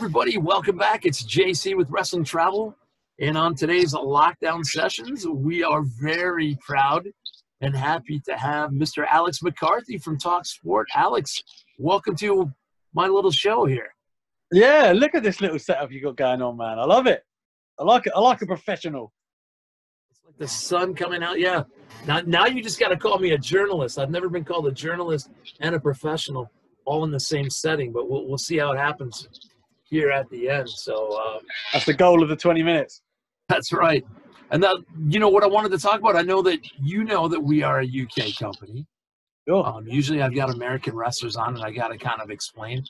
everybody, welcome back. It's JC with Wrestling Travel, and on today's lockdown sessions, we are very proud and happy to have Mr. Alex McCarthy from talkSPORT. Alex, welcome to my little show here. Yeah, look at this little setup you got going on, man. I love it. I like it. I like a professional. It's like the sun coming out. Yeah. Now you just got to call me a journalist. I've never been called a journalist and a professional all in the same setting, but we'll see how it happens here at the end. So that's the goal of the 20 minutes. That's right. And that, you know what I wanted to talk about, I know that you know that we are a UK company. Sure. Usually I've got American wrestlers on and I got to kind of explain.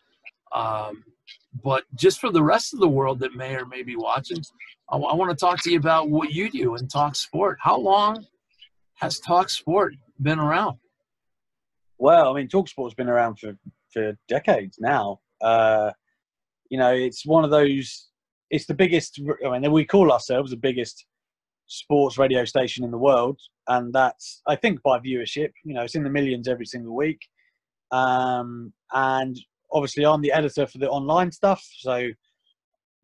But just for the rest of the world that may or may be watching, I want to talk to you about what you do in talkSPORT. How long has talkSPORT been around? Well, I mean, talkSPORT's been around for decades now. You know, it's one of those, it's the biggest, I mean, we call ourselves the biggest sports radio station in the world. And that's, I think, by viewership. You know, it's in the millions every single week. And obviously, I'm the editor for the online stuff. So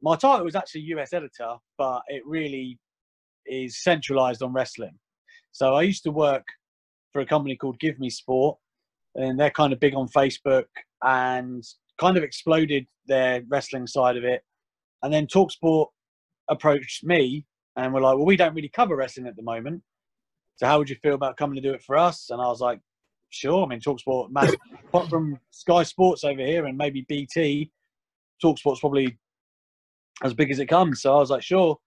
my title was actually US editor, but it really is centralized on wrestling. So I used to work for a company called Give Me Sport, and they're kind of big on Facebook and kind of exploded their wrestling side of it. And then talkSPORT approached me and were like, well, we don't really cover wrestling at the moment. So how would you feel about coming to do it for us? And I was like, sure. I mean, talkSPORT, massive, apart from Sky Sports over here and maybe BT, talkSPORT's probably as big as it comes. So I was like, sure.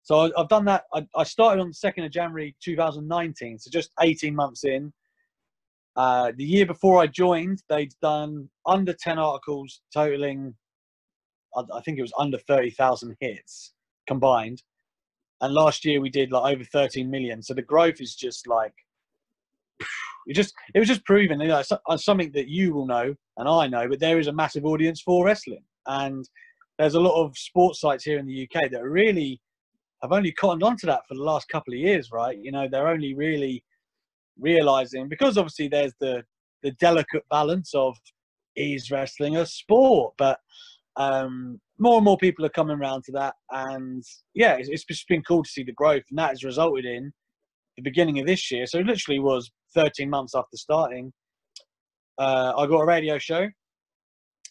So I've done that. I started on the 2nd of January 2019, so just 18 months in. The year before I joined, they'd done under 10 articles totaling, I think it was under 30,000 hits combined. And last year we did like over 13 million. So the growth is just like, it was just proven, you know, something that you will know and I know, but there is a massive audience for wrestling. And there's a lot of sports sites here in the UK that really have only cottoned onto that for the last couple of years, right? You know, they're only really realizing, because obviously there's the delicate balance of, is wrestling a sport? But more and more people are coming around to that. And yeah, it's just been cool to see the growth. And that has resulted in the beginning of this year. So it literally was 13 months after starting. I got a radio show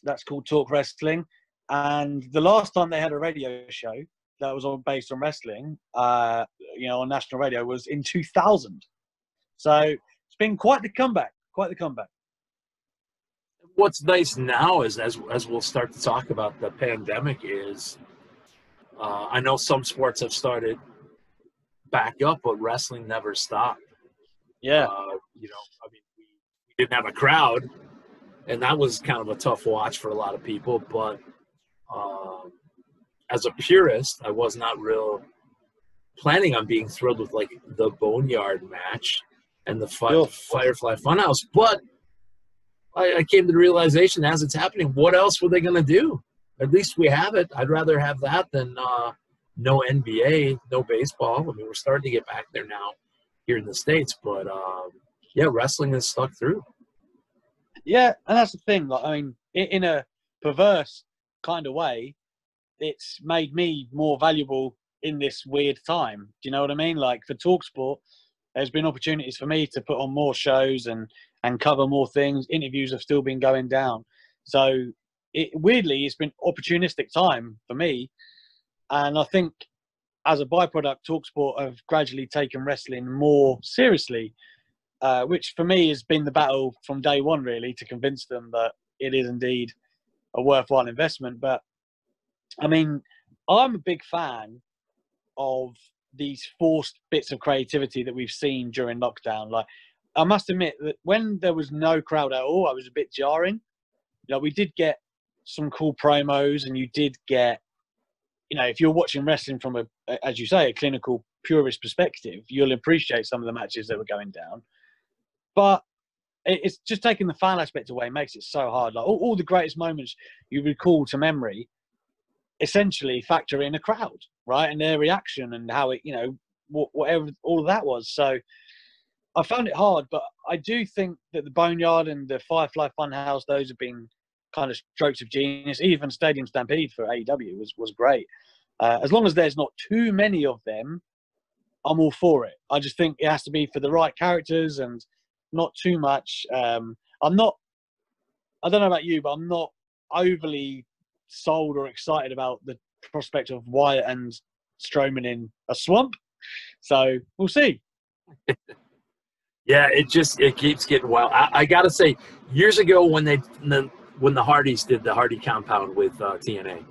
that's called Talk Wrestling. And the last time they had a radio show that was all based on wrestling, you know, on national radio was in 2000. So it's been quite the comeback, What's nice now is, as we'll start to talk about the pandemic, is I know some sports have started back up, but wrestling never stopped. Yeah. You know, I mean, we didn't have a crowd, and that was kind of a tough watch for a lot of people. But as a purist, I was not real planning on being thrilled with like the Boneyard match and the Firefly Funhouse. But I came to the realization as it's happening, what else were they going to do? At least we have it. I'd rather have that than no NBA, no baseball. I mean, we're starting to get back there now here in the States. But, yeah, wrestling has stuck through. Yeah, and that's the thing. Like, I mean, in a perverse kind of way, it's made me more valuable in this weird time. Do you know what I mean? Like, for talkSPORT, there's been opportunities for me to put on more shows and cover more things. Interviews have still been going down. So weirdly, it's been opportunistic time for me. And I think as a byproduct, talkSPORT have gradually taken wrestling more seriously, which for me has been the battle from day one, really, to convince them that it is indeed a worthwhile investment. But I mean, I'm a big fan of these forced bits of creativity that we've seen during lockdown. Like, I must admit that when there was no crowd at all, I was a bit jarring. You know, we did get some cool promos, and you did get, you know, if you're watching wrestling from as you say, a clinical purist perspective, you'll appreciate some of the matches that were going down. But it's just taking the fan aspect away makes it so hard. Like all the greatest moments you recall to memory essentially factor in a crowd, right? And their reaction and how it, you know, whatever all of that was. So I found it hard, but I do think that the Boneyard and the Firefly Funhouse, those have been kind of strokes of genius. Even Stadium Stampede for AEW was great. As long as there's not too many of them, I'm all for it. I just think it has to be for the right characters and not too much. I don't know about you, but I'm not overly sold or excited about the prospect of Wyatt and Strowman in a swamp. So we'll see. Yeah, it keeps getting wild. I gotta say, years ago when the Hardys did the Hardy compound with TNA,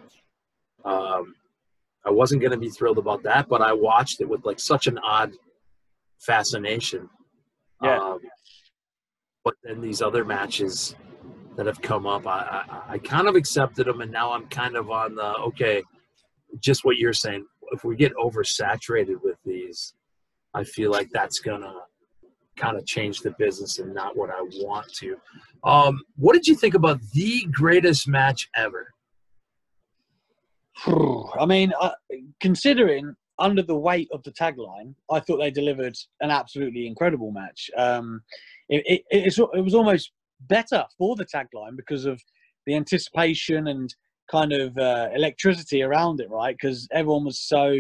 I wasn't gonna be thrilled about that, but I watched it with like such an odd fascination. Yeah. But then these other matches that have come up, I kind of accepted them, and now I'm kind of on the okay. Just what you're saying. If we get oversaturated with these, I feel like that's gonna kind of change the business and not what I want to. What did you think about the greatest match ever? I mean, considering under the weight of the tagline, I thought they delivered an absolutely incredible match. It was almost better for the tagline because of the anticipation and kind of electricity around it, right? Because everyone was so...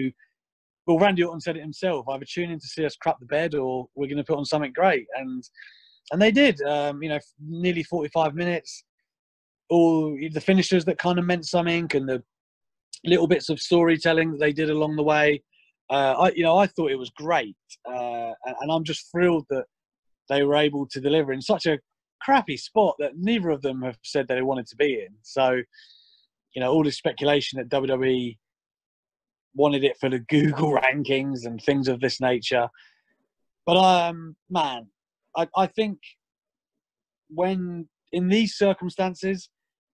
Well, Randy Orton said it himself, either tune in to see us crap the bed or we're going to put on something great. And they did, nearly 45 minutes. All the finishers that kind of meant something and the little bits of storytelling that they did along the way. I thought it was great. And I'm just thrilled that they were able to deliver in such a crappy spot that neither of them have said that they wanted to be in. So, all this speculation that WWE wanted it for the Google rankings and things of this nature. But, man, I think when in these circumstances,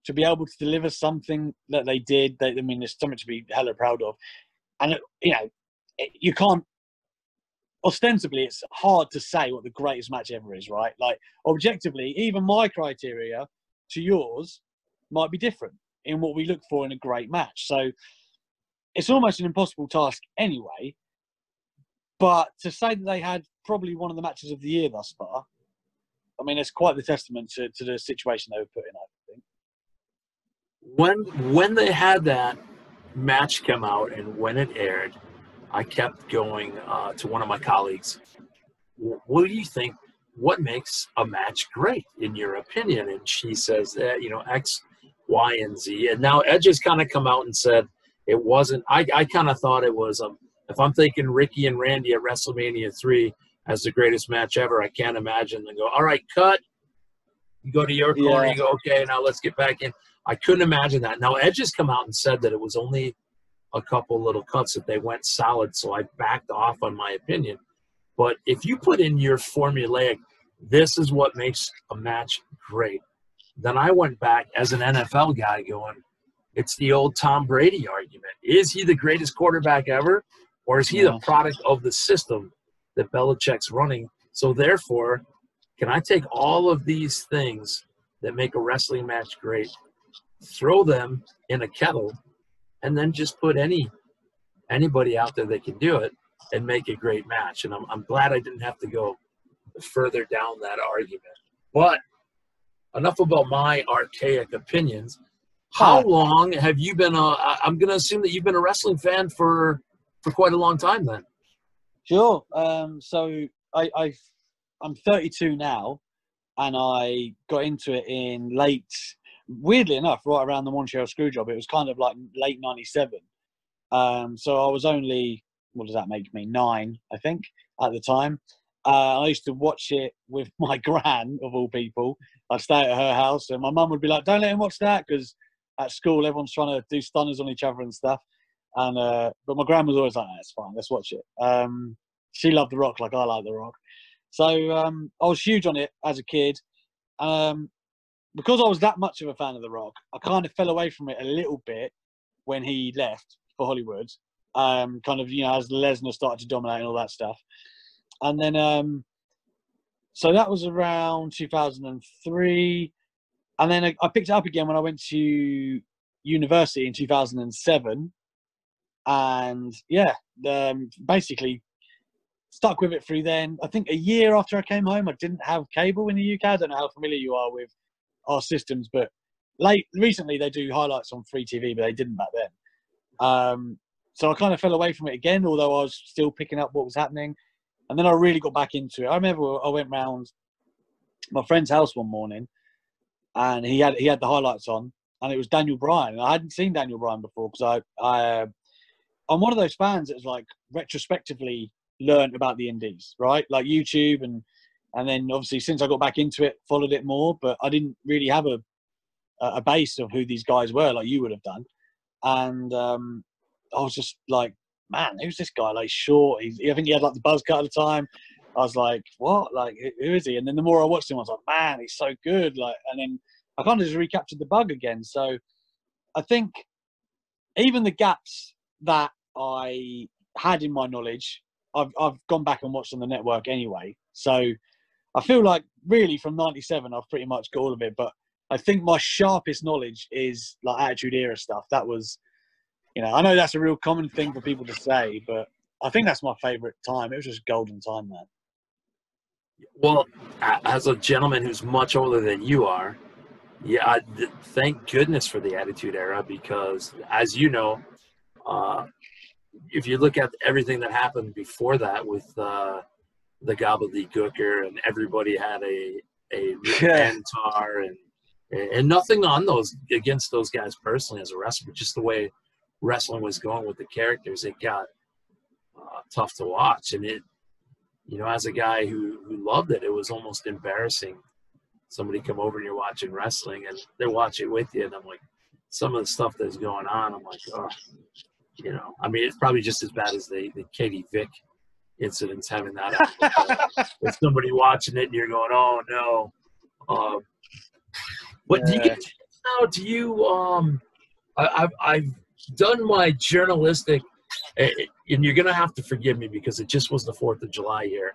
to be able to deliver something that they did, there's something to be hella proud of. And, you can't, ostensibly, it's hard to say what the greatest match ever is, right? Like, objectively, even my criteria to yours might be different in what we look for in a great match. So, it's almost an impossible task anyway, but to say that they had probably one of the matches of the year thus far, I mean, it's quite the testament to the situation they were put in, I think. When they had that match come out and when it aired, I kept going to one of my colleagues, what do you think, what makes a match great in your opinion? And she says that, X, Y, and Z. And now Edge has kind of come out and said, it wasn't. I kind of thought it was. If I'm thinking Ricky and Randy at WrestleMania 3 as the greatest match ever, I can't imagine them go, all right, cut. You go to your corner. You go, okay, now let's get back in. I couldn't imagine that. Now Edge has come out and said that it was only a couple little cuts that they went solid, so I backed off on my opinion. But if you put in your formulaic, this is what makes a match great, then I went back as an NFL guy going, it's the old Tom Brady argument. Is he the greatest quarterback ever, or is he the product of the system that Belichick's running? So therefore, can I take all of these things that make a wrestling match great, throw them in a kettle, and then just put anybody out there that can do it and make a great match? And I'm glad I didn't have to go further down that argument. But enough about my archaic opinions. How long have you been I'm going to assume that you've been a wrestling fan for quite a long time then. Sure. So I'm 32 now, and I got into it in weirdly enough, right around the Montreal Screwjob. It was kind of like late 97. So I was only, what does that make me, 9, I think, at the time. I used to watch it with my gran, of all people. I'd stay at her house, and my mum would be like, don't let him watch that, because at school, everyone's trying to do stunners on each other and stuff. And but my grandma was always like, it's fine, let's watch it. She loved The Rock like I like The Rock. So I was huge on it as a kid. Because I was that much of a fan of The Rock, I kind of fell away from it a little bit when he left for Hollywood. As Lesnar started to dominate and all that stuff. And then, so that was around 2003. And then I picked it up again when I went to university in 2007. And basically stuck with it through then. I think a year after I came home, I didn't have cable in the UK. I don't know how familiar you are with our systems, but recently they do highlights on free TV, but they didn't back then. So I kind of fell away from it again, although I was still picking up what was happening. And then I really got back into it. I remember I went round my friend's house one morning, and he had the highlights on, and it was Daniel Bryan. And I hadn't seen Daniel Bryan before because I'm one of those fans that's like retrospectively learned about the indies, right? Like YouTube, and then obviously since I got back into it, followed it more. But I didn't really have a base of who these guys were like you would have done. And I was just like, man, who's this guy? Like short. I think he had like the buzz cut at the time. I was like, what? Like, who is he? And then the more I watched him, I was like, man, he's so good. Like, and then I kind of just recaptured the bug again. So I think even the gaps that I had in my knowledge, I've gone back and watched on the network anyway. So I feel like really from 97, I've pretty much got all of it. But I think my sharpest knowledge is like Attitude Era stuff. That was, you know, I know that's a real common thing for people to say, but I think that's my favorite time. It was just golden time, man. Well, as a gentleman who's much older than you are, yeah, thank goodness for the Attitude Era, because as you know, if you look at everything that happened before that with the gobbledygooker, and everybody had a mentor, and nothing on those against those guys personally as a wrestler, but just the way wrestling was going with the characters, it got tough to watch. And it, you know, as a guy who loved it, it was almost embarrassing. Somebody come over and you're watching wrestling and they're watching it with you, and I'm like, some of the stuff that's going on, I'm like, oh, you know, I mean, it's probably just as bad as the Katie Vick incidents, having that happen. With somebody watching it and you're going, oh no. What do you get now? Do you I've done my journalistic, and you're gonna have to forgive me because it just was the 4th of July here,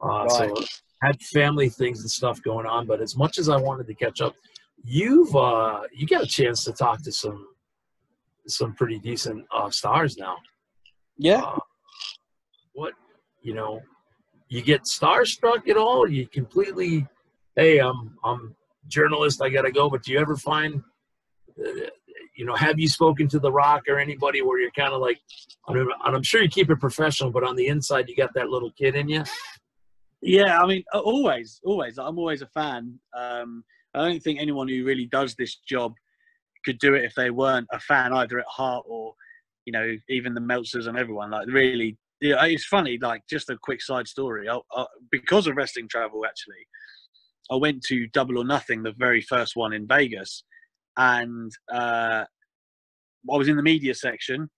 Right. so had family things and stuff going on. But as much as I wanted to catch up, you got a chance to talk to some pretty decent stars now. Yeah. What, you know, you get starstruck at all? You completely, hey, I'm journalist, I gotta go. But do you ever find, you know, have you spoken to The Rock or anybody where you're kind of like, and I'm sure you keep it professional, but on the inside you got that little kid in you? Yeah, I mean, always. I'm always a fan. I don't think anyone who really does this job could do it if they weren't a fan, either at heart or, you know, even the Meltzers and everyone. Like, really, yeah, it's funny. Like, just a quick side story. Because of wrestling travel, actually, I went to Double or Nothing, the very first one in Vegas, and I was in the media section.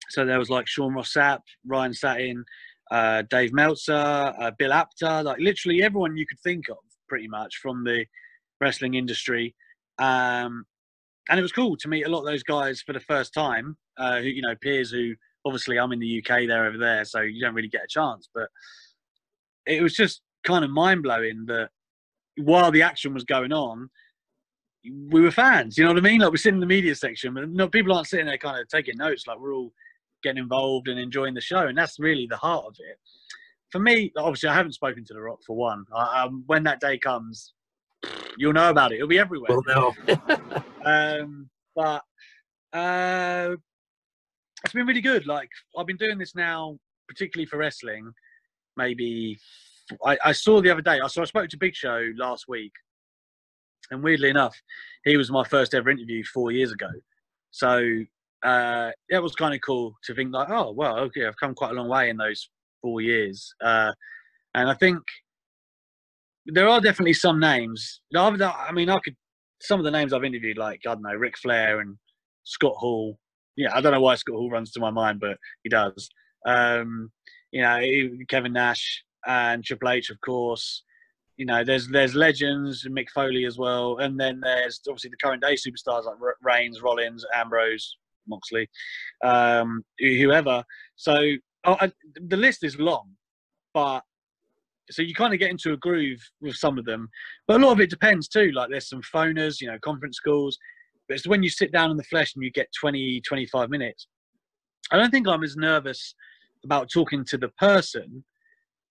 So there was like Sean Ross Sapp, Ryan Satin, Dave Meltzer, Bill Apter, like literally everyone you could think of, pretty much, from the wrestling industry. And it was cool to meet a lot of those guys for the first time, who, you know, peers who, obviously I'm in the UK, they're over there, so you don't really get a chance. But it was just kind of mind-blowing that while the action was going on, we were fans, you know what I mean? Like, we're sitting in the media section, but no, people aren't sitting there kind of taking notes. Like, we're all getting involved and enjoying the show, and that's really the heart of it. For me, obviously, I haven't spoken to The Rock for one. When that day comes, you'll know about it. It'll be everywhere. Well, no. But it's been really good. Like, I've been doing this now, particularly for wrestling. Maybe I saw the other day. I spoke to Big Show last week, and weirdly enough, he was my first ever interview 4 years ago. So it was kind of cool to think like, oh, well, okay, I've come quite a long way in those 4 years. And I think there are definitely some names. I mean, some of the names I've interviewed, like, I don't know, Ric Flair and Scott Hall. Yeah, I don't know why Scott Hall runs to my mind, but he does. You know, Kevin Nash and Triple H, of course. You know, there's legends, Mick Foley as well, and then there's obviously the current day superstars like Reigns, Rollins, Ambrose, Moxley, whoever. So the list is long, but so you kind of get into a groove with some of them. But a lot of it depends too. Like, there's some phoners, you know, conference calls. But it's when you sit down in the flesh and you get 20, 25 minutes. I don't think I'm as nervous about talking to the person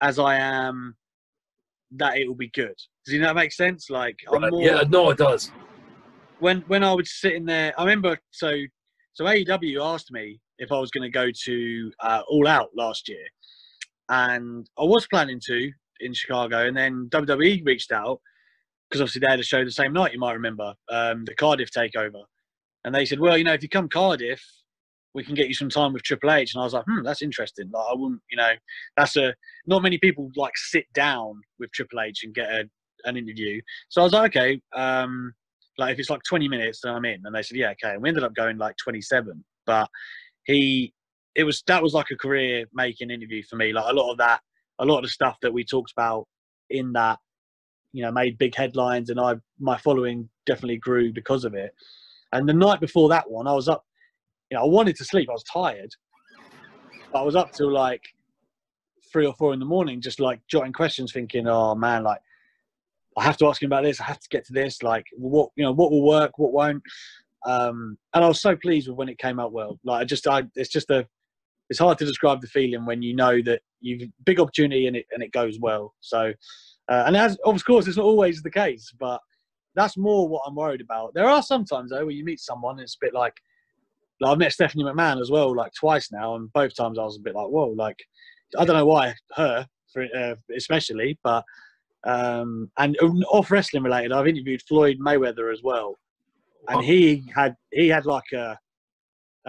as I am that it will be good. Does that make sense? Like, Right. Yeah, no, it does. when I was sitting there, I remember. So AEW asked me if I was going to go to All Out last year, and I was planning to in Chicago, and then WWE reached out because obviously they had a show the same night. You might remember the Cardiff takeover, and they said, well, you know, if you come Cardiff, we can get you some time with Triple H. And I was like, that's interesting. Like, I wouldn't, you know, not many people like sit down with Triple H and get an interview. So I was like, okay, like if it's like 20 minutes, then I'm in. And they said, yeah, okay. And we ended up going like 27. But that was like a career making interview for me. Like a lot of the stuff that we talked about in that, you know, made big headlines, and my following definitely grew because of it. And the night before that one, I was up, you know, I wanted to sleep. I was tired. But I was up till like 3 or 4 in the morning, just like jotting questions, thinking, oh man, like I have to ask him about this. I have to get to this. Like what will work, what won't. And I was so pleased with when it came out well. Like it's hard to describe the feeling when you know that you've big opportunity and it goes well. So, and as of course, it's not always the case, but that's more what I'm worried about. There are some times though where you meet someone and it's a bit like I've met Stephanie McMahon as well, like twice now, and both times I was a bit like, whoa, like I don't know why her, especially, but and off wrestling related, I've interviewed Floyd Mayweather as well, and he had like an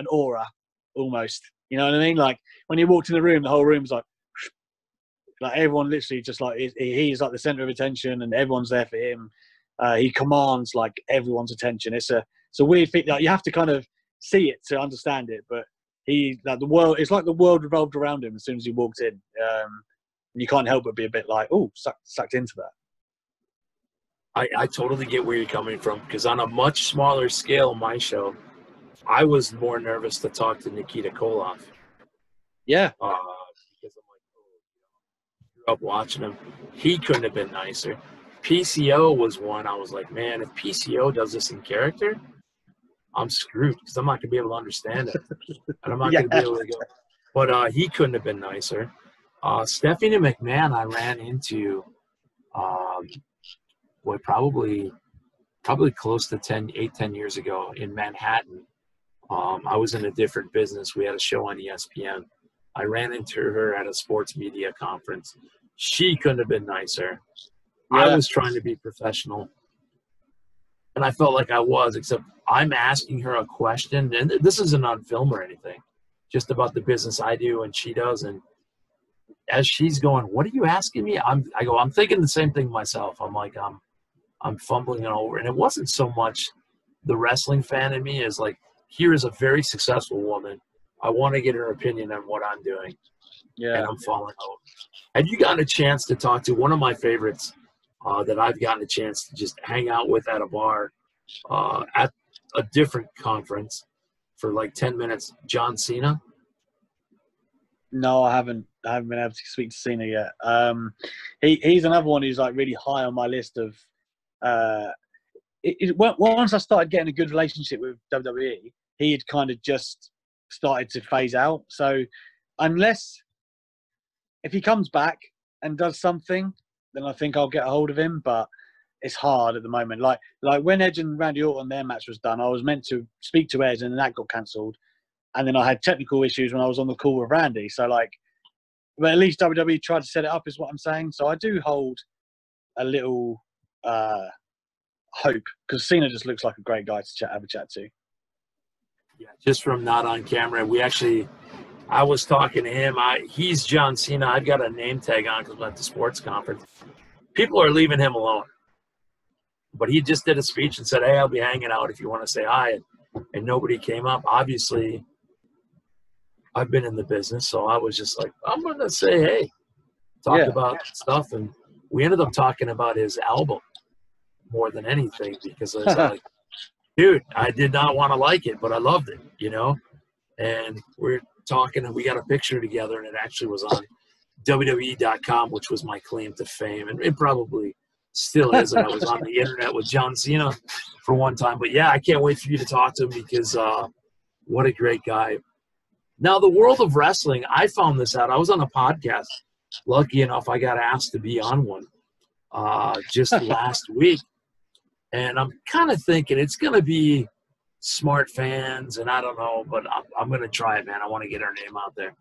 aura almost, you know what I mean? Like when he walked in the room, the whole room was like everyone literally just like he's like the center of attention, and everyone's there for him. He commands like everyone's attention. It's a weird thing. Like you have to kind of see it to understand it, but it's like the world revolved around him as soon as he walked in. And you can't help but be a bit like, oh, sucked into that. I totally get where you're coming from, because on a much smaller scale, my show, I was more nervous to talk to Nikita Koloff. Yeah. Because I'm like, grew up watching him. He couldn't have been nicer. PCO was one. I was like, man, if PCO does this in character, I'm screwed, because I'm not going to be able to understand it. And I'm not going to be able to go. But he couldn't have been nicer. Stephanie McMahon, I ran into, probably close to 10 years ago in Manhattan. I was in a different business. We had a show on ESPN. I ran into her at a sports media conference. She couldn't have been nicer. Yeah. I was trying to be professional, and I felt like I was, except I'm asking her a question, and this isn't on film or anything, just about the business I do and she does. And as she's going, what are you asking me? I'm thinking the same thing myself. I'm like, I'm fumbling it over. And it wasn't so much the wrestling fan in me as like, here is a very successful woman. I want to get her opinion on what I'm doing. Yeah. And I'm falling out. Have you gotten a chance to talk to one of my favorites that I've gotten a chance to just hang out with at a bar at a different conference for like 10 minutes, John Cena? No, I haven't been able to speak to Cena yet. He's another one who's like really high on my list of. Once I started getting a good relationship with WWE, he had kind of just started to phase out. So if he comes back and does something, then I think I'll get a hold of him. But it's hard at the moment. Like when Edge and Randy Orton, their match was done, I was meant to speak to Edge, and then that got cancelled. And then I had technical issues when I was on the call with Randy. So but at least WWE tried to set it up, is what I'm saying. So I do hold a little hope, because Cena just looks like a great guy to have a chat to. Yeah, just from not on camera. I was talking to him. He's John Cena. I've got a name tag on because I'm at the sports conference. People are leaving him alone. But he just did a speech and said, hey, I'll be hanging out if you want to say hi. And nobody came up. Obviously, I've been in the business, so I was just like, I'm going to say, hey, talk about stuff. And we ended up talking about his album more than anything, because I was like, dude, I did not want to like it, but I loved it, you know? And we're talking, and we got a picture together, and it actually was on WWE.com, which was my claim to fame. And it probably still is. And I was on the internet with John Cena for one time. But, yeah, I can't wait for you to talk to him, because what a great guy. Now, the world of wrestling, I found this out. I was on a podcast. Lucky enough, I got asked to be on one just last week. And I'm kind of thinking it's going to be smart fans, and I don't know, but I'm going to try it, man. I want to get our name out there.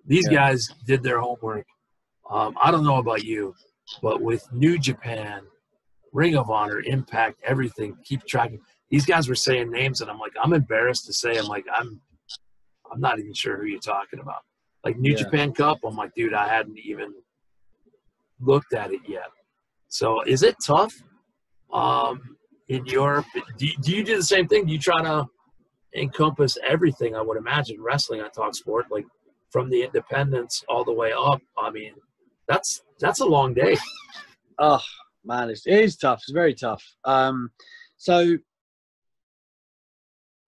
These guys did their homework. I don't know about you, but with New Japan, Ring of Honor, Impact, everything, keep tracking. These guys were saying names, and I'm like, I'm embarrassed to say, I'm not even sure who you're talking about. Like New Japan Cup, I'm like, dude, I hadn't even looked at it yet. So is it tough in Europe? Do you do the same thing? Do you try to encompass everything, I would imagine, wrestling on talkSPORT, like from the independents all the way up? I mean, that's a long day. Oh, man, it is tough. It's very tough. So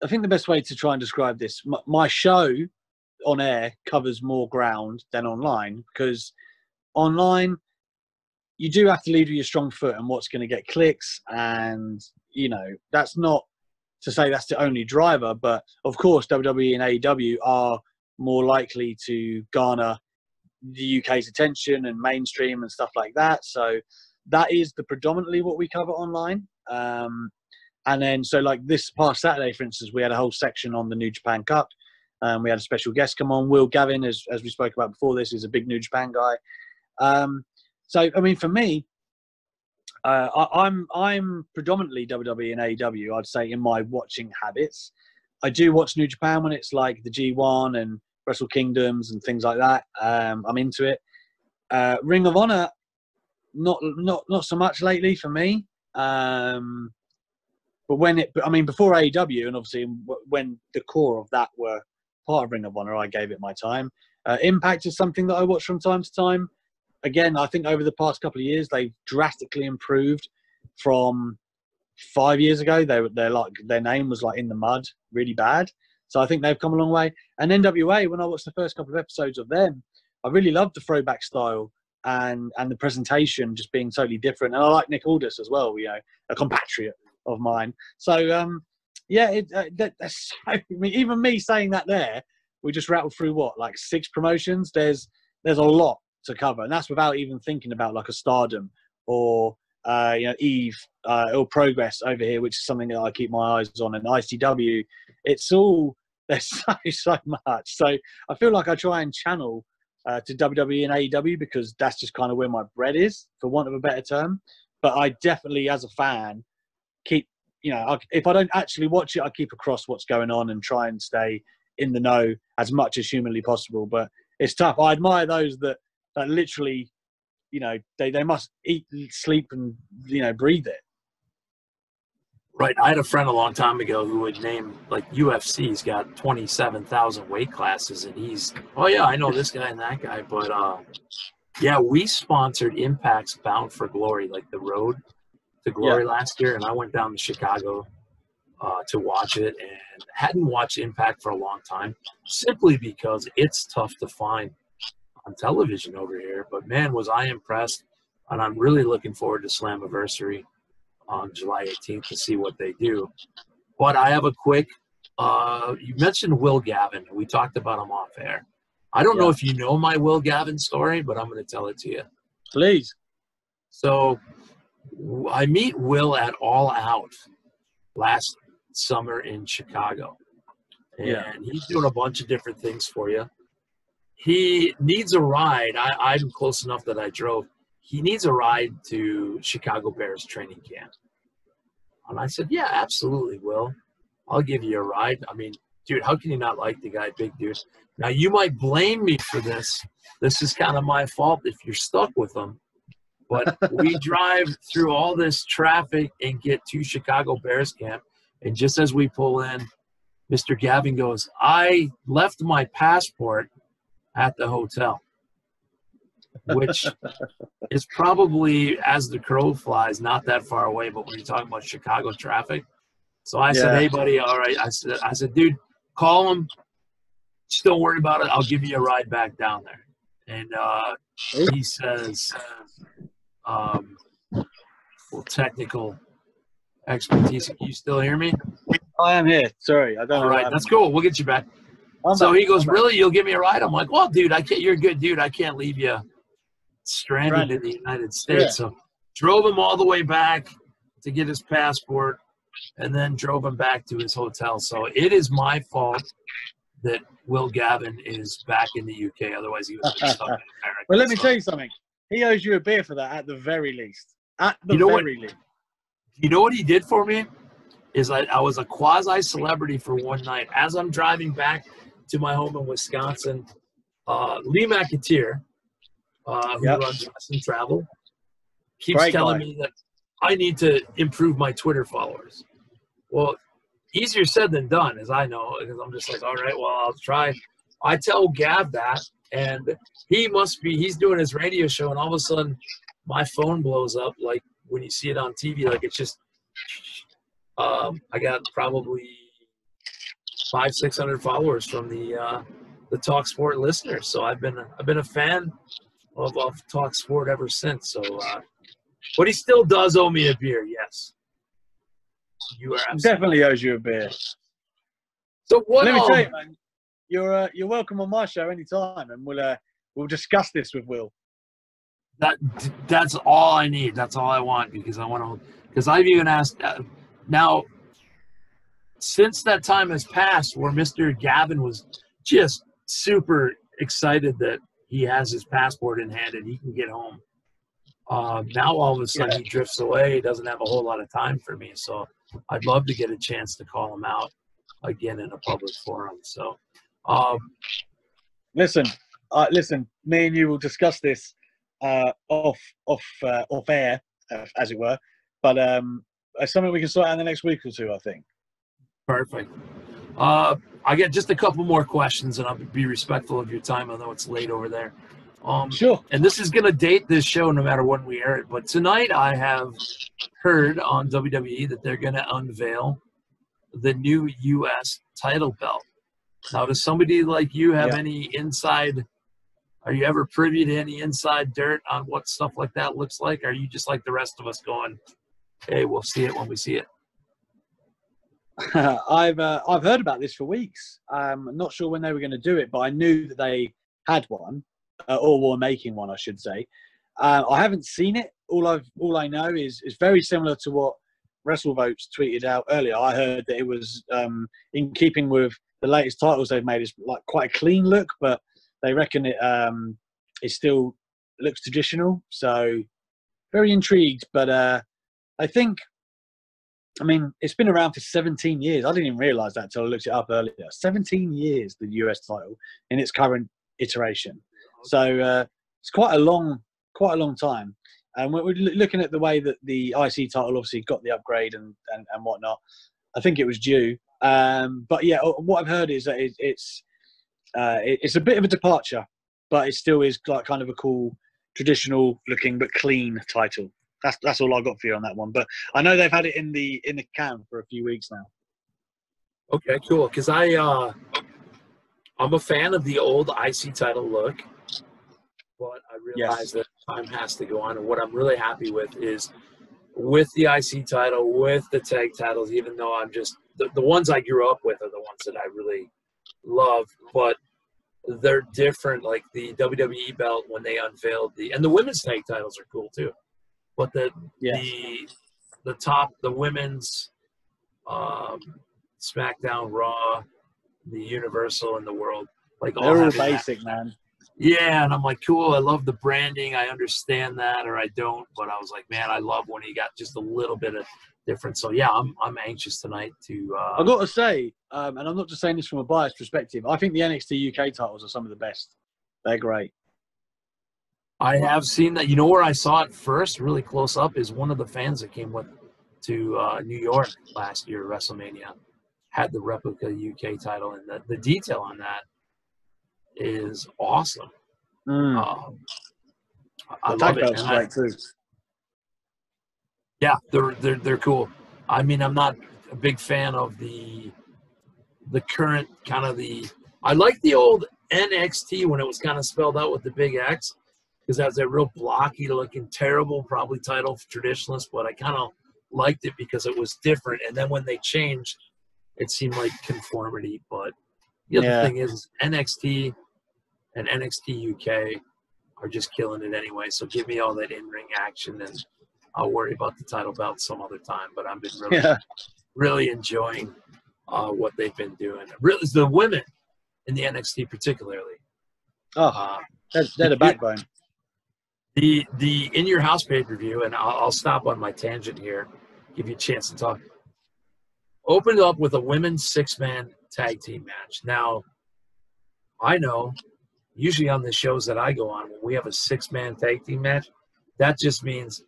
I think the best way to try and describe this, my show on air covers more ground than online, because online you do have to lead with your strong foot and what's going to get clicks. And, you know, that's not to say that's the only driver, but of course WWE and AEW are more likely to garner the UK's attention and mainstream and stuff like that. So that is predominantly what we cover online. And then, so like this past Saturday, for instance, we had a whole section on the New Japan Cup. We had a special guest come on, Will Gavin, as we spoke about before. This is a big New Japan guy. So, I mean, for me, I'm predominantly WWE and AEW, I'd say, in my watching habits. I do watch New Japan when it's like the G1 and Wrestle Kingdoms and things like that. I'm into it. Ring of Honor, not so much lately for me. But before AEW, and obviously when the core of that were part of Ring of Honor, I gave it my time. Impact is something that I watch from time to time. Again, I think over the past couple of years, they've drastically improved from 5 years ago. They're like, their name was like in the mud, really bad. So I think they've come a long way. And NWA, when I watched the first couple of episodes of them, I really loved the throwback style and the presentation just being totally different. And I like Nick Aldis as well, you know, a compatriot of mine. So that's I mean, even me saying that there, we just rattled through what, like 6 promotions. There's a lot to cover, and that's without even thinking about like a Stardom or Eve or Progress over here, which is something that I keep my eyes on, and ICW. It's all, there's so much. So I feel like I try and channel to WWE and AEW because that's just kind of where my bread is, for want of a better term. But I definitely, as a fan, keep, if I don't actually watch it, I keep across what's going on and try and stay in the know as much as humanly possible. But it's tough. I admire those that literally, they must eat, sleep, and breathe it. Right. I had a friend a long time ago who would name, like, UFC's got 27,000 weight classes, and he's, oh yeah, I know this guy and that guy. But yeah, we sponsored Impact's Bound for Glory, like the road to glory last year, and I went down to Chicago to watch it, and hadn't watched Impact for a long time, simply because it's tough to find on television over here. But man, was I impressed, and I'm really looking forward to Slammiversary on July 18th to see what they do. But I have a quick, you mentioned Will Gavin. We talked about him off air. I don't know if you know my Will Gavin story, but I'm going to tell it to you. Please. So I meet Will at All Out last summer in Chicago. And he's doing a bunch of different things for you. He needs a ride. I'm close enough that I drove. He needs a ride to Chicago Bears training camp. And I said, yeah, absolutely, Will. I'll give you a ride. I mean, dude, how can you not like the guy, big dude? Now, you might blame me for this. This is kind of my fault if you're stuck with him. But we drive through all this traffic and get to Chicago Bears camp. And just as we pull in, Mr. Gavin goes, I left my passport at the hotel, which is probably, as the crow flies, not that far away. But when you're talking about Chicago traffic, so I said, hey, buddy, all right. I said, dude, call him. Just don't worry about it. I'll give you a ride back down there. And he says, well, technical expertise. Can you still hear me? I am here. Sorry, I don't know. All right, that's cool. We'll get you back. So he goes, really? You'll give me a ride? I'm like, well, dude, I can't. You're a good dude. I can't leave you stranded in the United States. So drove him all the way back. to get his passport and then drove him back to his hotel. So it is my fault that Will Gavin is back in the UK. Otherwise, he would have been stuck in America. Well, let me tell you something. He owes you a beer for that at the very least. At the very least. You know what he did for me? Is I was a quasi-celebrity for one night. As I'm driving back to my home in Wisconsin, Lee McCarthy, who runs Wrestling Travel, keeps telling me that I need to improve my Twitter followers. Well, easier said than done, as I know, because I'm just like, all right, well, I'll try. I tell Gav that, and he's doing his radio show, and all of a sudden my phone blows up like when you see it on TV, like it's just I got probably 500-600 followers from the talkSPORT listeners. So I've been a fan of talkSPORT ever since. So but he still does owe me a beer, yes. You are definitely owes you a beer. So what? Let me tell you, man, you're welcome on my show anytime, and we'll discuss this with Will. That's all I need. That's all I want, because I've even asked now. Since that time has passed, where Mr. Gavin was just super excited that he has his passport in hand and he can get home. Now all of a sudden he drifts away. He doesn't have a whole lot of time for me. So I'd love to get a chance to call him out again in a public forum. So listen, me and you will discuss this off air, as it were. But it's something we can sort out in the next week or two, I think. Perfect. I got just a couple more questions, and I'll be respectful of your time. I know it's late over there. Sure. And this is going to date this show no matter when we air it. But tonight I have heard on WWE that they're going to unveil the new U.S. title belt. Now, does somebody like you have any inside – are you ever privy to any inside dirt on what stuff like that looks like? Or are you just like the rest of us going, hey, we'll see it when we see it? I've heard about this for weeks. I'm not sure when they were going to do it, but I knew that they had one, or were making one, I should say. I haven't seen it. All I know is very similar to what WrestleVotes tweeted out earlier. I heard that it was in keeping with the latest titles they've made. It's like quite a clean look, but they reckon it still looks traditional. So very intrigued, but I think. I mean, it's been around for 17 years. I didn't even realise that until I looked it up earlier. 17 years, the US title, in its current iteration. So it's quite a long time. And we're looking at the way that the IC title obviously got the upgrade and whatnot. I think it was due. But yeah, what I've heard is that it's a bit of a departure, but it still is like kind of a cool, traditional looking but clean title. That's all I got for you on that one. But I know they've had it in the can for a few weeks now. Okay, cool. Because I'm a fan of the old IC title look, but I realize that time has to go on. And what I'm really happy with is with the IC title, with the tag titles, even though I'm just the ones I grew up with are the ones that I really love, but they're different. Like the WWE belt when they unveiled and the women's tag titles are cool too. But the women's SmackDown, Raw, the Universal, and the World, like they're all basic, man. Yeah, and I'm like, cool. I love the branding. I understand that, or I don't. But I was like, man, I love when he got just a little bit of difference. So yeah, I'm anxious tonight to. I've got to say, and I'm not just saying this from a biased perspective. I think the NXT UK titles are some of the best. They're great. I have seen that. You know where I saw it first, really close up, is one of the fans that came to New York last year, WrestleMania, had the replica UK title, and the detail on that is awesome. I love it. And great too. Yeah, they're cool. I mean, I'm not a big fan of the current kind of I like the old NXT when it was kind of spelled out with the big X. Because that was a real blocky looking, terrible, probably title for traditionalists, but I kind of liked it because it was different. And then when they changed, it seemed like conformity. But the other thing is NXT and NXT UK are just killing it anyway. So give me all that in-ring action and I'll worry about the title belt some other time. But I've been really, really enjoying what they've been doing. Really, the women in the NXT particularly. They're the backbone. The In Your House pay-per-view, and I'll stop on my tangent here, give you a chance to talk. Opened up with a women's 6-man tag team match. Now, I know usually on the shows that I go on, when we have a 6-man tag team match, that just means,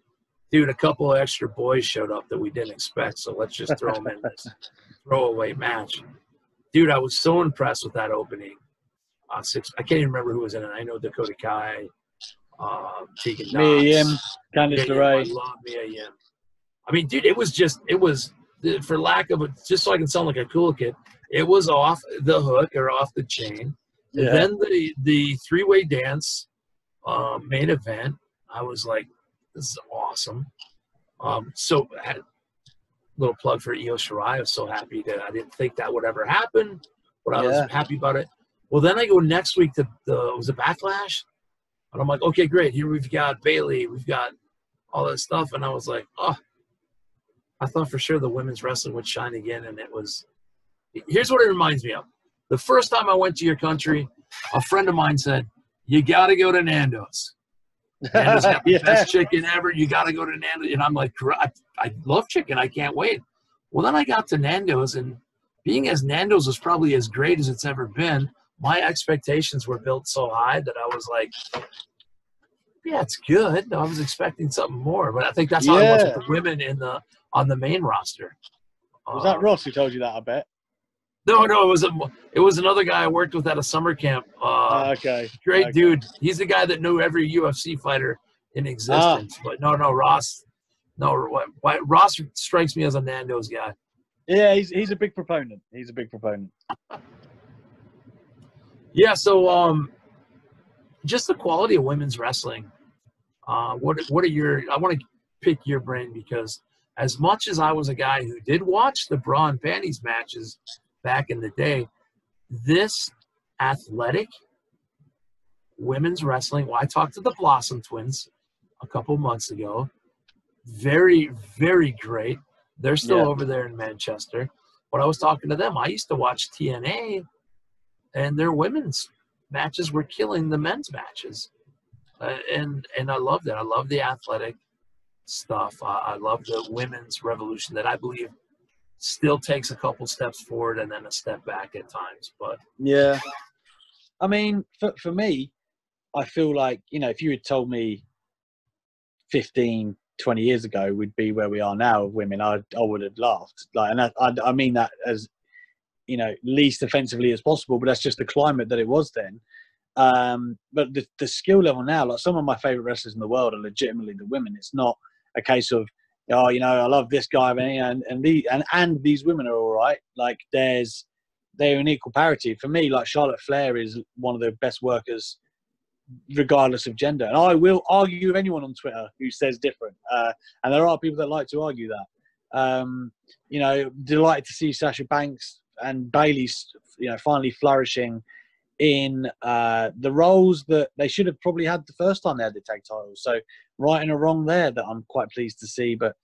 dude, a couple of extra boys showed up that we didn't expect, so let's just throw them in this throwaway match. Dude, I was so impressed with that opening. I can't even remember who was in it. I know Dakota Kai, Tegan Knox, Mia Yim, Candice LeRae. I love Mia Yim. I mean, dude, it was, for lack of just so I can sound like a cool kid, it was off the hook or off the chain. Yeah. And then the 3-way dance main event, I was like, this is awesome. So I had a little plug for Io Shirai. I was so happy that I didn't think that would ever happen, but I was happy about it. Well, then I go next week to was it Backlash? And I'm like, okay, great. Here we've got Bayley. We've got all that stuff. And I was like, oh, I thought for sure the women's wrestling would shine again. And it was – here's what it reminds me of. The first time I went to your country, a friend of mine said, you got to go to Nando's. Nando's got the best chicken ever. You got to go to Nando's. And I'm like, I love chicken. I can't wait. Well, then I got to Nando's, and being as Nando's was probably as great as it's ever been, my expectations were built so high that I was like, yeah, it's good. I was expecting something more. But I think that's how it was with the women on the main roster. Was that Ross who told you that, I bet? No, it was another guy I worked with at a summer camp. Great dude. He's the guy that knew every UFC fighter in existence. But no, Ross. No, Ross strikes me as a Nando's guy. Yeah, he's a big proponent. Yeah, so just the quality of women's wrestling. What are your? I want to pick your brain, because as much as I was a guy who did watch the bra and panties matches back in the day, this athletic women's wrestling. Well, I talked to the Blossom Twins a couple months ago. Very, very great. They're still over there in Manchester. But I was talking to them. I used to watch TNA, and their women's matches were killing the men's matches. And I loved it. I love the athletic stuff. I love the women's revolution that I believe still takes a couple steps forward and then a step back at times. But yeah, I mean, for me, I feel like, if you had told me 15, 20 years ago we'd be where we are now with women, I would have laughed. And I mean that as least offensively as possible, but that's just the climate that it was then. But the skill level now, like some of my favorite wrestlers in the world are legitimately the women. It's not a case of, I love this guy, and these women are all right. Like they're in equal parity. For me, like Charlotte Flair is one of the best workers, regardless of gender. And I will argue with anyone on Twitter who says different. And there are people that like to argue that. Delighted to see Sasha Banks and Bayley, finally flourishing in the roles that they should have probably had the first time they had the tag titles. So right and a wrong there that I'm quite pleased to see. But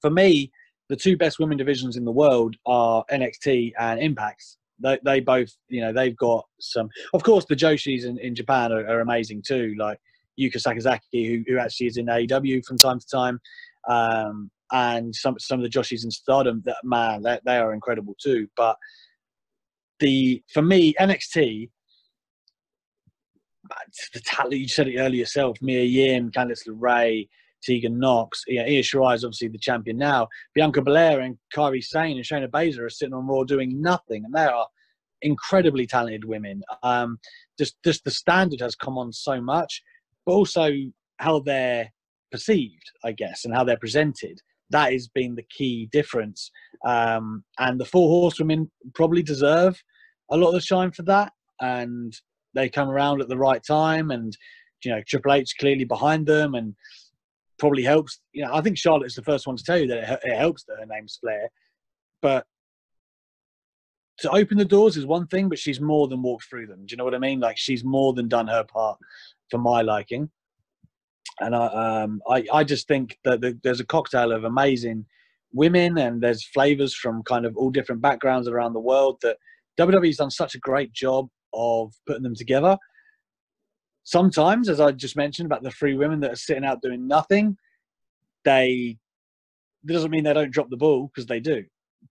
for me, the two best women divisions in the world are NXT and Impact. They both, they've got some. Of course, the Joshis in Japan are amazing too. Like Yuka Sakazaki, who actually is in AEW from time to time, and some of the Joshis in Stardom. They are incredible too. But for me, NXT, the talent, you said it earlier yourself, Mia Yim, Candice LeRae, Tegan Knox, Io Shirai is obviously the champion now. Bianca Belair and Kairi Sane and Shayna Baszler are sitting on Raw doing nothing, and they are incredibly talented women. Just the standard has come on so much, but also how they're perceived, I guess, and how they're presented. That has been the key difference. And the Four Horsewomen probably deserve a lot of the shine for that, and they come around at the right time, and Triple H clearly behind them, and probably helps. I think Charlotte is the first one to tell you that it helps that her name's Flair. But to open the doors is one thing, but she's more than walked through them. Do you know what I mean? Like, she's more than done her part for my liking. And I just think that there's a cocktail of amazing women, and there's flavors from kind of all different backgrounds around the world that WWE's done such a great job of putting them together. Sometimes, as I just mentioned about the 3 women that are sitting out doing nothing, that doesn't mean they don't drop the ball, because they do.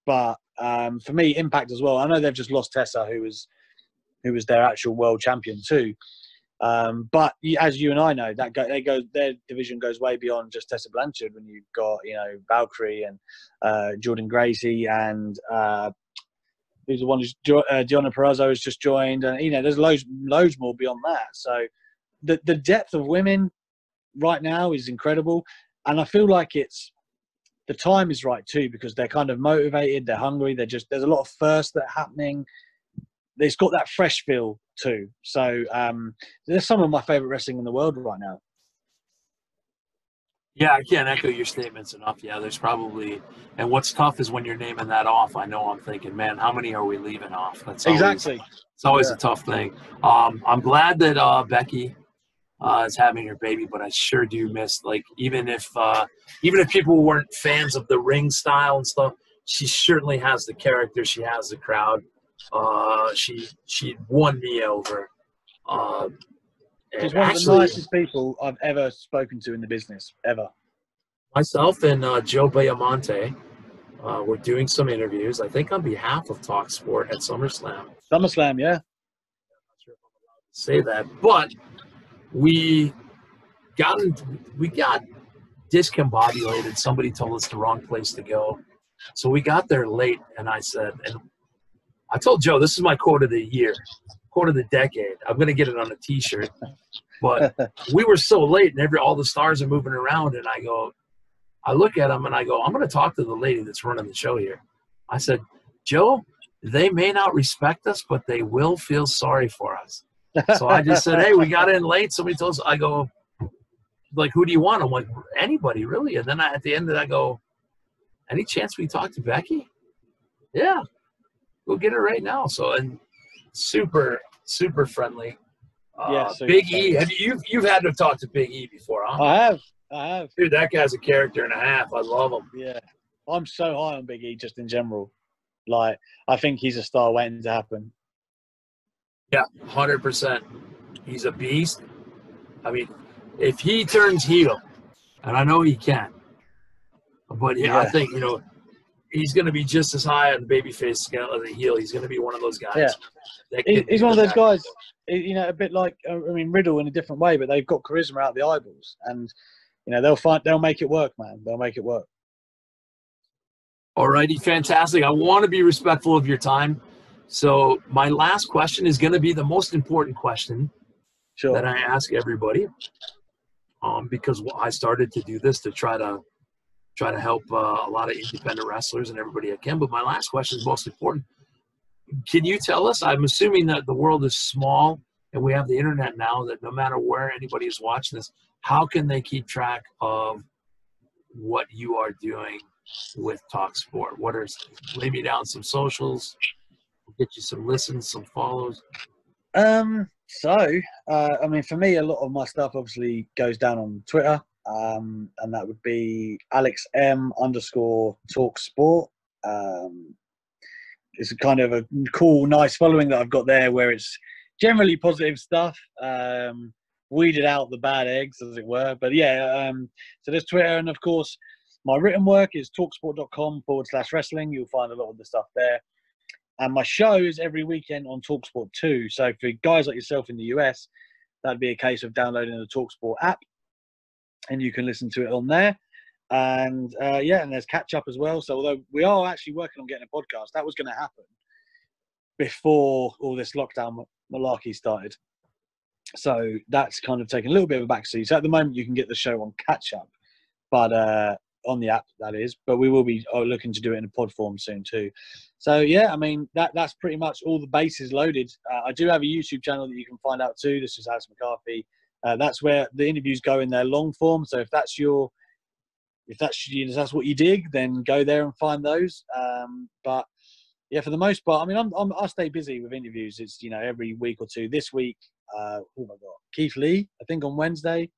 But for me, Impact as well. I know they've just lost Tessa, who was their actual world champion too. But as you and I know, their division goes way beyond just Tessa Blanchard. When you've got Valkyrie and Jordan Gracie and who's the one who's Deonna Purrazzo has just joined, and there's loads more beyond that. So the depth of women right now is incredible, and I feel like the time is right too, because they're kind of motivated, they're hungry, there's a lot of firsts that are happening. It's got that fresh feel too. So there's some of my favorite wrestling in the world right now. Yeah, I can't echo your statements enough. Yeah, there's probably, and what's tough is when you're naming that off, I know I'm thinking, man, how many are we leaving off? That's exactly. It's always a tough thing. I'm glad that Becky is having her baby, but I sure do miss, like, even if people weren't fans of the ring style and stuff, she certainly has the character. She has the crowd. She won me over. She's one of the nicest people I've ever spoken to in the business, ever. Myself and Joe Bayamonte, we're doing some interviews, I think on behalf of talkSPORT at SummerSlam. SummerSlam, yeah. I'm not sure if I'm allowed to say that, but we got discombobulated. Somebody told us the wrong place to go. So we got there late, and I told Joe, this is my quote of the year, quote of the decade. I'm going to get it on a T-shirt. But we were so late, and all the stars are moving around, and I look at him, and I go, I'm going to talk to the lady that's running the show here. I said, Joe, they may not respect us, but they will feel sorry for us. So I just said, hey, we got in late. Somebody told us, I go, like, who do you want? I'm like, anybody, really? And then at the end of that, I go, any chance we talk to Becky? Yeah, we'll get her right now. So, and super, super friendly. Yeah, Big E. You've had to talk to Big E before, huh? I have. Dude, that guy's a character and a half. I love him. Yeah, I'm so high on Big E just in general. Like, I think he's a star waiting to happen. Yeah, 100%. He's a beast. I mean, if he turns heel, and I know he can, but yeah. I think he's going to be just as high on the babyface scale as a heel. He's going to be one of those guys. Yeah, he's one of those guys. A bit like Riddle in a different way, but they've got charisma out the eyeballs, and they'll make it work, man. They'll make it work. All righty, fantastic. I want to be respectful of your time, so my last question is going to be the most important question that I ask everybody, because I started to do this to try to help a lot of independent wrestlers and everybody I can. But my last question is most important. Can you tell us, I'm assuming that the world is small and we have the internet now, that no matter where anybody is watching this, how can they keep track of what you are doing with talkSPORT? Lay me down some socials, get you some listens, some follows. I mean, for me, a lot of my stuff obviously goes down on Twitter, and that would be AlexM_talkSPORT. It's a kind of a cool, nice following that I've got there, where it's generally positive stuff, weeded out the bad eggs, as it were. But yeah, so there's Twitter, and of course, my written work is talksport.com/wrestling. You'll find a lot of the stuff there. And my show is every weekend on talkSPORT 2. So for guys like yourself in the US, that'd be a case of downloading the talkSPORT app, and you can listen to it on there. And and there's catch up as well. So although we are actually working on getting a podcast, that was going to happen before all this lockdown malarkey started. So that's kind of taken a little bit of a backseat. So at the moment, you can get the show on catch up, but on the app, that is. But we will be looking to do it in a pod form soon too. So yeah, I mean, that's pretty much all the bases loaded. I do have a YouTube channel that you can find out too. This is Alex McCarthy. That's where the interviews go in their long form. So if that's what you dig, then go there and find those. But yeah, for the most part, I mean, I stay busy with interviews. It's every week or two. This week, oh my God, Keith Lee, I think on Wednesday.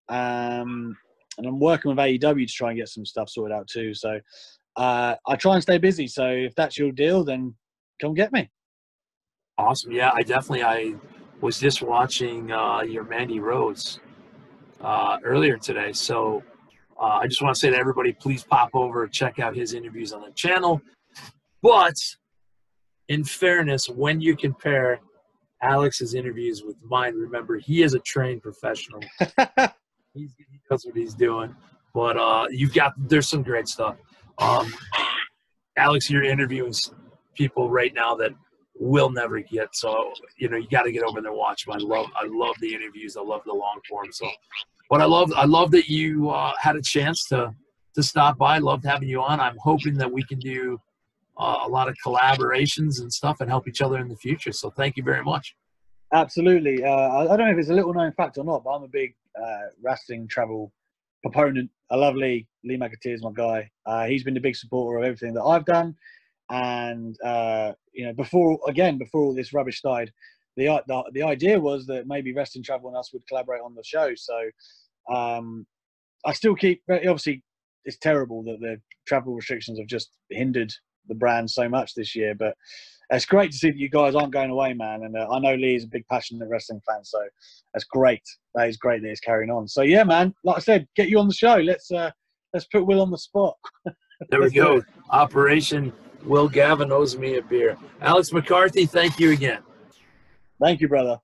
And I'm working with AEW to try and get some stuff sorted out too. So I try and stay busy. So if that's your deal, then come get me. Awesome. Yeah, I was just watching your Mandy Rose earlier today. So I just want to say to everybody, please pop over and check out his interviews on the channel. But in fairness, when you compare Alex's interviews with mine, remember, he is a trained professional. He knows what he's doing. But there's some great stuff. Alex, you're interviewing people right now that we'll never get. So, you got to get over there and watch them. I love the interviews. I love the long form. So, but I love that you had a chance to stop by. I loved having you on. I'm hoping that we can do a lot of collaborations and stuff and help each other in the future. So thank you very much. Absolutely. I don't know if it's a little known fact or not, but I'm a big wrestling travel proponent. I love Lee. Lee McCarthy is my guy. He's been a big supporter of everything that I've done. And, before all this rubbish started, the idea was that maybe Wrestling Travel and us would collaborate on the show. So I still keep, obviously, it's terrible that the travel restrictions have just hindered the brand so much this year, but it's great to see that you guys aren't going away, man. And I know Lee is a big passionate wrestling fan, so that's great. That is great that it's carrying on. So yeah, man, like I said, get you on the show. Let's put Will on the spot. There we go. Operation Will Gavin owes me a beer. Alex McCarthy, thank you again. Thank you, brother.